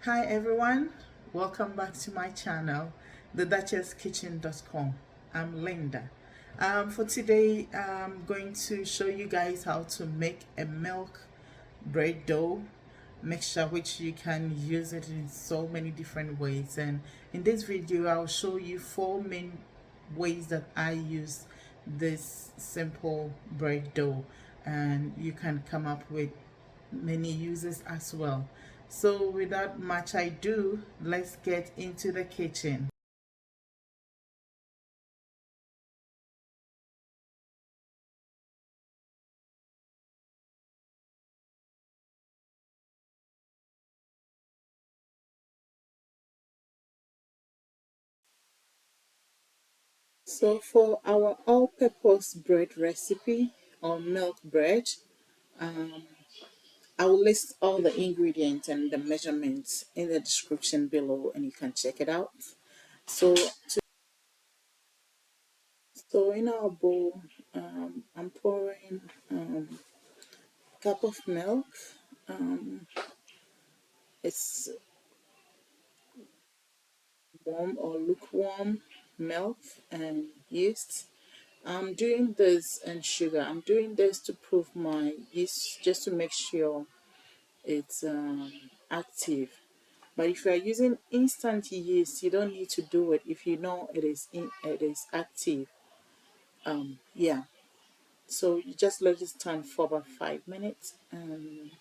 Hi everyone, welcome back to my channel, the duchesskitchen.com. I'm Linda. For today, I'm going to show you guys how to make a milk bread dough mixture, which you can use it in so many different ways. And in this video, I'll show you four main ways that I use this simple bread dough, and you can come up with many uses as well. So without much ado, let's get into the kitchen. So for our all-purpose bread recipe or milk bread, I will list all the ingredients and the measurements in the description below, and you can check it out. So in our bowl, I'm pouring a cup of milk. It's warm or lukewarm milk and yeast. I'm doing this and sugar. I'm doing this to prove my yeast, just to make sure it's active. But if you are using instant yeast, you don't need to do it if you know it is active. Yeah. So you just let it stand for about 5 minutes, and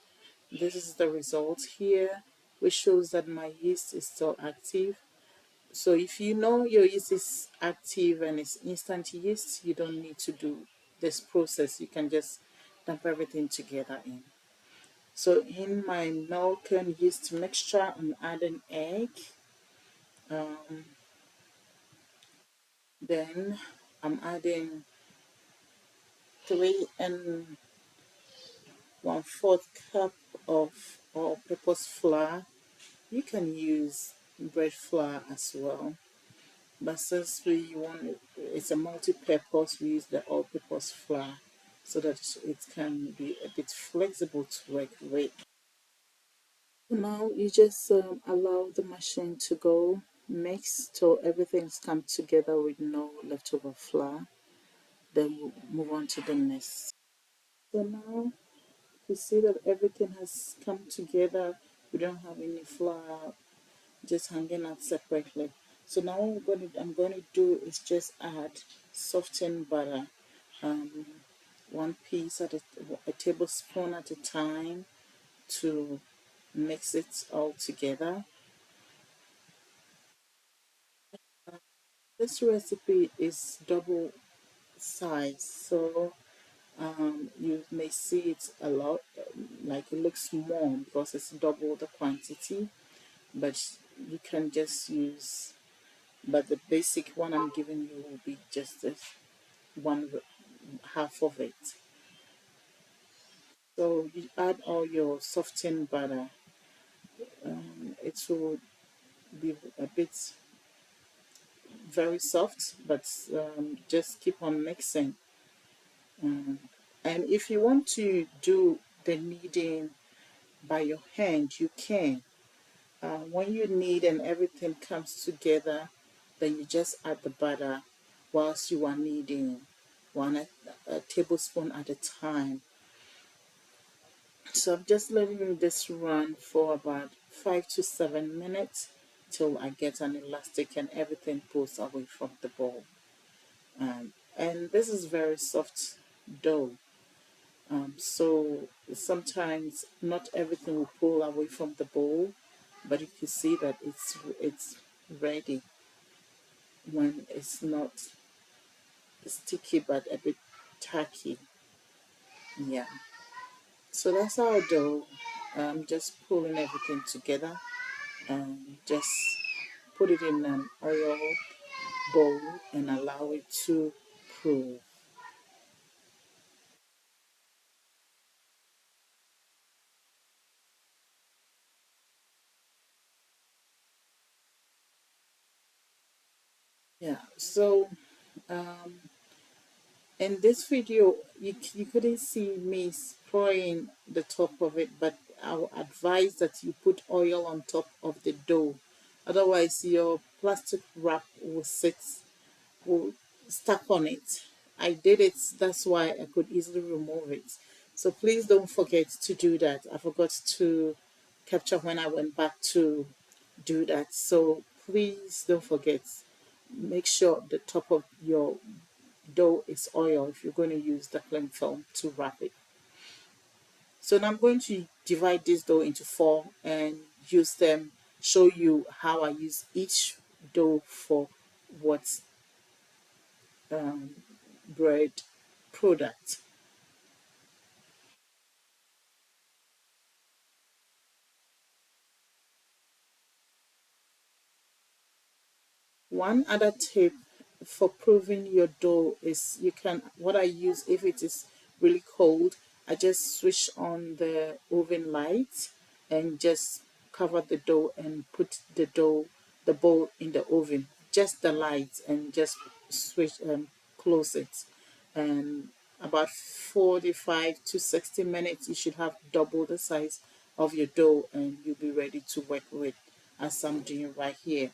this is the result here, which shows that my yeast is still active. So if you know your yeast is active and it's instant yeast, you don't need to do this process. You can just dump everything together in. So in my milk and yeast mixture, I'm adding egg. Then I'm adding 3 and 1/4 cup of all-purpose flour. You can use bread flour as well. But since we want it's a multi-purpose, we use the all-purpose flour so that it can be a bit flexible to work with. Now you just allow the machine to go mix till everything's come together with no leftover flour. Then we'll move on to the next. So now you see that everything has come together. We don't have any flour just hanging out separately. So now what I'm going to do is just add softened butter, um, one piece at a tablespoon at a time, to mix it all together. This recipe is double size, so you may see it a lot, like it looks small because it's double the quantity, but you can just use, but the basic one I'm giving you will be just this one half of it. So you add all your softened butter. It will be a bit very soft, but just keep on mixing. And if you want to do the kneading by your hand, you can. When you knead and everything comes together, then you just add the butter whilst you are kneading, a tablespoon at a time. So I'm just letting this run for about 5 to 7 minutes till I get an elastic and everything pulls away from the bowl. And this is very soft dough. So sometimes not everything will pull away from the bowl, but you can see that it's ready when it's not sticky but a bit tacky. Yeah. So that's our dough. Just pulling everything together and just put it in an oil bowl and allow it to cool. Yeah. So in this video, you couldn't see me spraying the top of it, but I would advise that you put oil on top of the dough. Otherwise, your plastic wrap will stuck on it. I did it, that's why I could easily remove it. So please don't forget to do that. I forgot to capture when I went back to do that. So please don't forget. Make sure the top of your dough is oil if you're going to use the cling film to wrap it. So now I'm going to divide this dough into four and use them, show you how I use each dough for what bread product. One other tip for proving your dough is you can, what I use if it is really cold, I just switch on the oven light and just cover the dough and put the bowl in the oven, just the light, and just switch and close it. And about 45 to 60 minutes, you should have double the size of your dough and you'll be ready to work with, as I'm doing right here.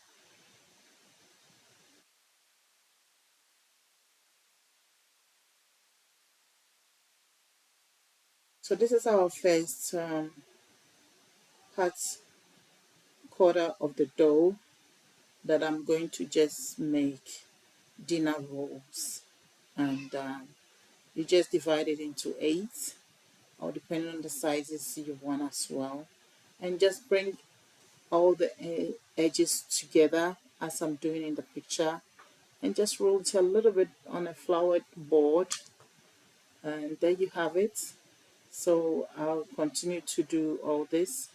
So this is our first part quarter of the dough that I'm going to just make dinner rolls, and you just divide it into eight, or depending on the sizes you want as well, and just bring all the edges together as I'm doing in the picture, and just roll it a little bit on a floured board, and there you have it. So I'll continue to do all this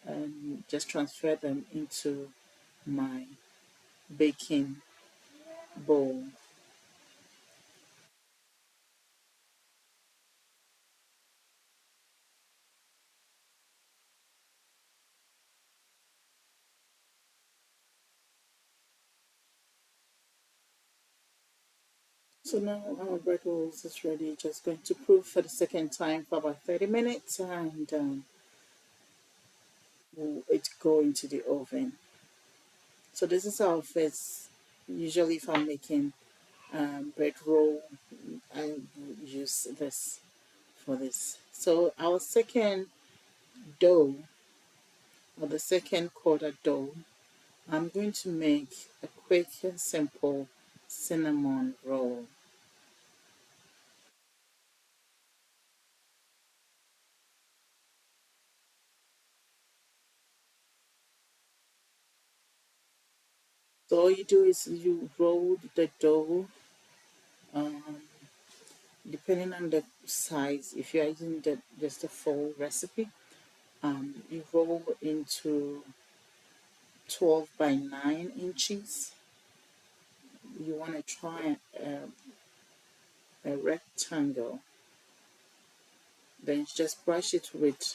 and just transfer them into my baking bowl. So now our bread rolls is ready. Just going to proof for the second time for about 30 minutes, and it go into the oven. So this is our first. Usually, if I'm making bread roll, I use this for this. So our second dough, or the second quarter dough, I'm going to make a quick and simple cinnamon roll. So all you do is you roll the dough, um, depending on the size. If you're using just a full recipe, you roll into 12 by 9 inches. You want to try a rectangle. Then you just brush it with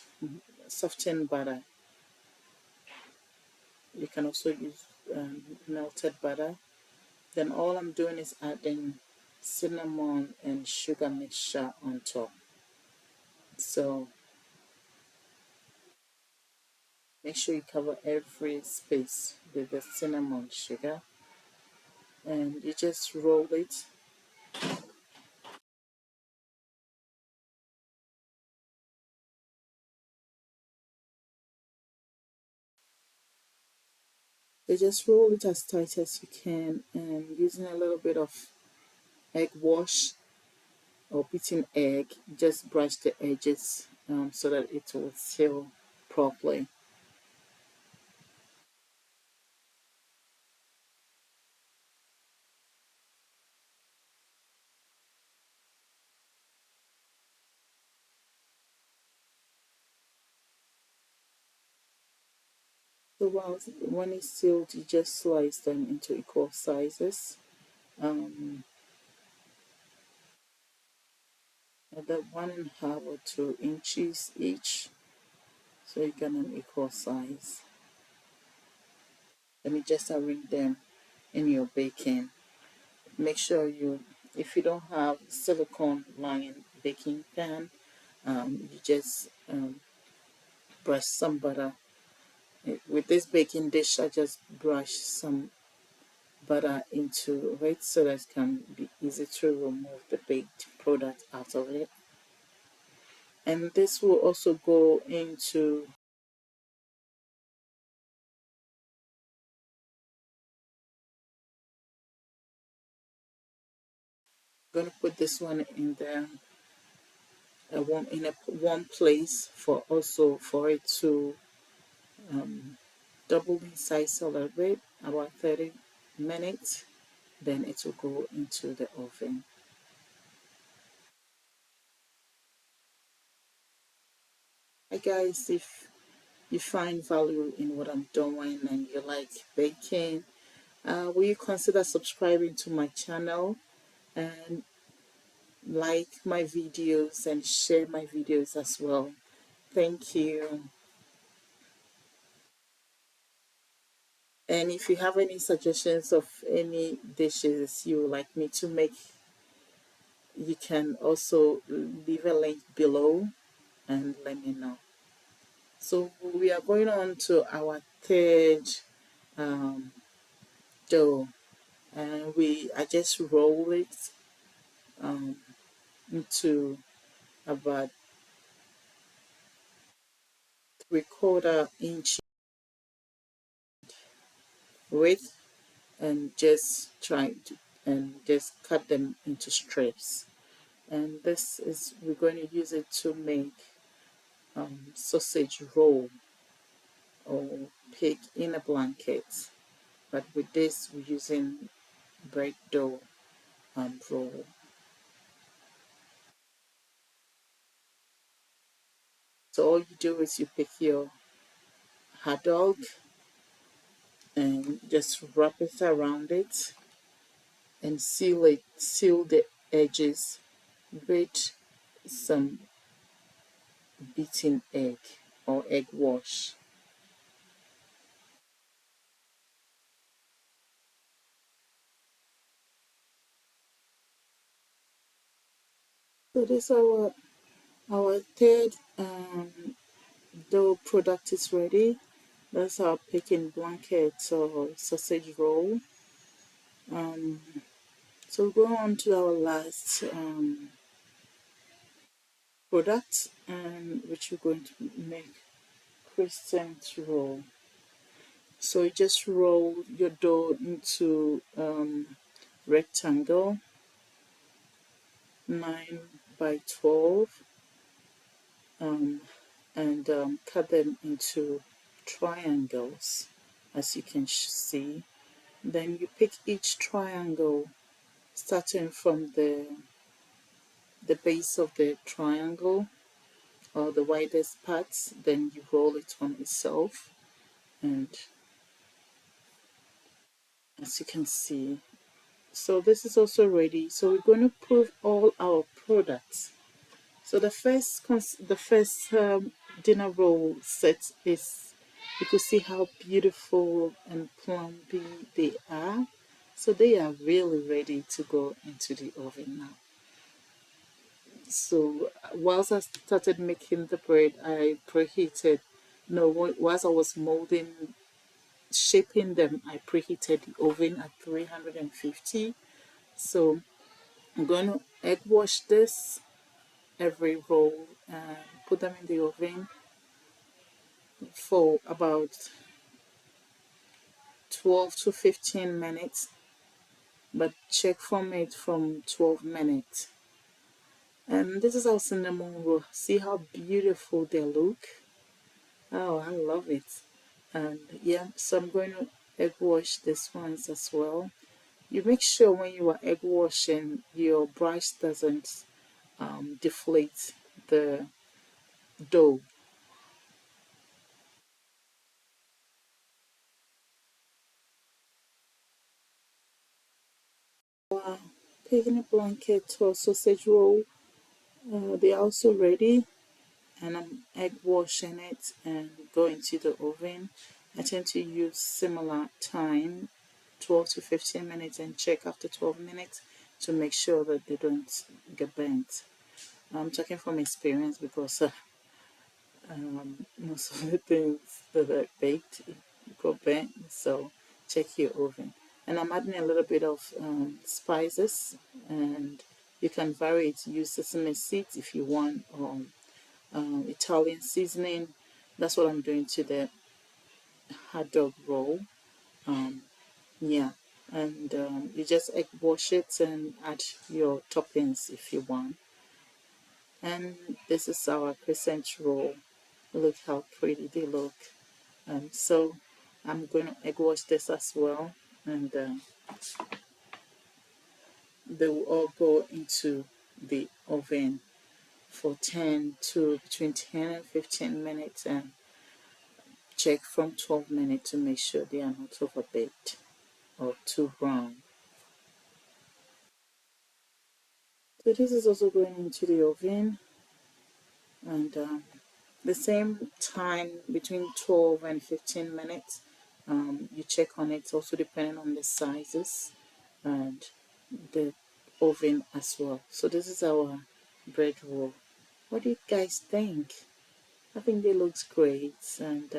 softened butter. You can also use melted butter. Then all I'm doing is adding cinnamon and sugar mixture on top. So make sure you cover every space with the cinnamon sugar, and you just roll it. You just roll it as tight as you can, and using a little bit of egg wash or beaten egg, just brush the edges so that it will seal properly. So when it's sealed, you just slice them into equal sizes. Um, About 1.5 or 2 inches each, so you get an equal size. Let me just arrange them in your baking. Make sure if you don't have silicone lined baking pan, you just brush some butter. With this baking dish, I just brush some butter into it so that it can be easy to remove the baked product out of it. And this will also go into, I'm going to put this one in there, in a warm place for also for it to double in size a little bit, about 30 minutes. Then it will go into the oven. Hi guys, if you find value in what I'm doing and you like baking, will you consider subscribing to my channel and like my videos and share my videos as well? Thank you. And if you have any suggestions of any dishes you would like me to make, you can also leave a link below and let me know. So we are going on to our third um, dough, and I just roll it into about 3/4 inch width, and just cut them into strips. And this is we're going to use it to make sausage roll or pig in a blanket. But with this, we're using bread dough roll. So all you do is you pick your hot dog and just wrap it around it and seal the edges with some beaten egg or egg wash. So this our third dough product is ready. That's our picking blanket or sausage roll. Um, so go on to our last product, which we're going to make crescent roll. So you just roll your dough into rectangle 9 by 12, and cut them into triangles, as you can see. Then you pick each triangle starting from the base of the triangle or the widest parts. Then you roll it on itself, and as you can see, so this is also ready. So we're going to prove all our products. So the first dinner roll set is, you can see how beautiful and plumpy they are. So they are really ready to go into the oven now. So whilst I started making the bread, I preheated. No, whilst I was shaping them, I preheated the oven at 350. So I'm going to egg wash this every roll and put them in the oven for about 12 to 15 minutes, but check from it from 12 minutes. And this is our cinnamon roll. See how beautiful they look? Oh, I love it. And yeah, so I'm going to egg wash this ones as well. You make sure when you are egg washing, your brush doesn't deflate the dough. Picnic blanket or sausage roll, they are also ready, and I'm egg washing it and go into the oven. I tend to use similar time, 12 to 15 minutes, and check after 12 minutes to make sure that they don't get burnt. I'm talking from experience because Most of the things that I baked got burnt, so check your oven. And I'm adding a little bit of spices, and you can vary it. Use sesame seeds if you want, or Italian seasoning. That's what I'm doing to the hot dog roll. Um, yeah, and you just egg wash it and add your toppings if you want. And this is our crescent roll. Look how pretty they look. So I'm going to egg wash this as well, and they will all go into the oven for 10 to between 10 and 15 minutes, and check from 12 minutes to make sure they are not overbaked or too brown. So this is also going into the oven, and the same time between 12 and 15 minutes. You check on it also depending on the sizes and the oven as well. So this is our bread roll. What do you guys think? I think they looks great, and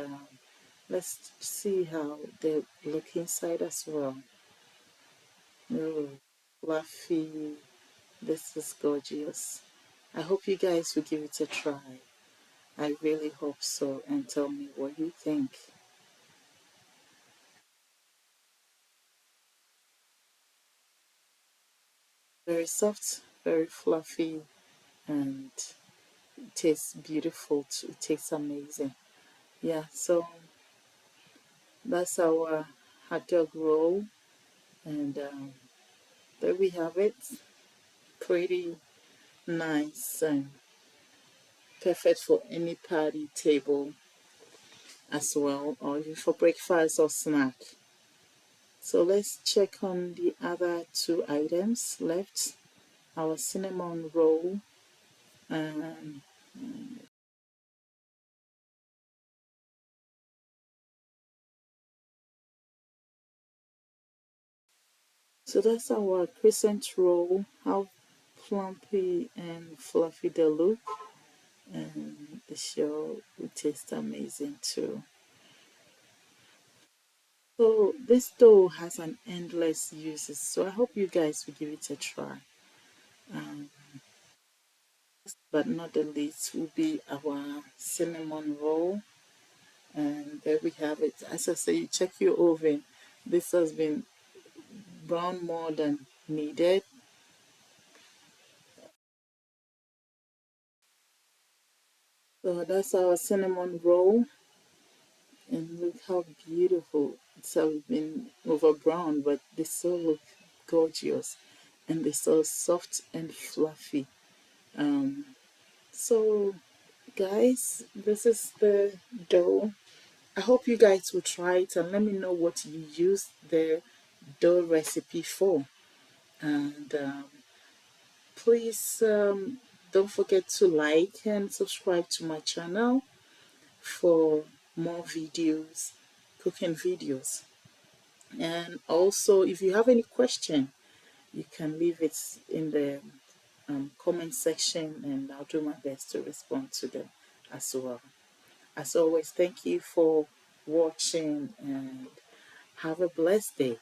let's see how they look inside as well. Oh, fluffy. This is gorgeous. I hope you guys will give it a try. I really hope so, and tell me what you think. Very soft, very fluffy, and it tastes beautiful too. It tastes amazing. Yeah, so that's our hot dog roll, and there we have it. Pretty nice and perfect for any party table as well, or even for breakfast or snack. So let's check on the other two items left. Our cinnamon roll, and so that's our crescent roll. How plumpy and fluffy they look, and the show will taste amazing too. So this dough has an endless uses, so I hope you guys will give it a try. Um, but not the least will be our cinnamon roll, and there we have it. As I say, you check your oven. This has been brown more than needed. So that's our cinnamon roll, and look how beautiful. It's been over brown, but they still look gorgeous, and they still soft and fluffy. Um, so guys, this is the dough. I hope you guys will try it and let me know what you use the dough recipe for. And please don't forget to like and subscribe to my channel for more videos, cooking videos. And also, if you have any question, you can leave it in the comment section, and I'll do my best to respond to them as well. As always, thank you for watching, and have a blessed day.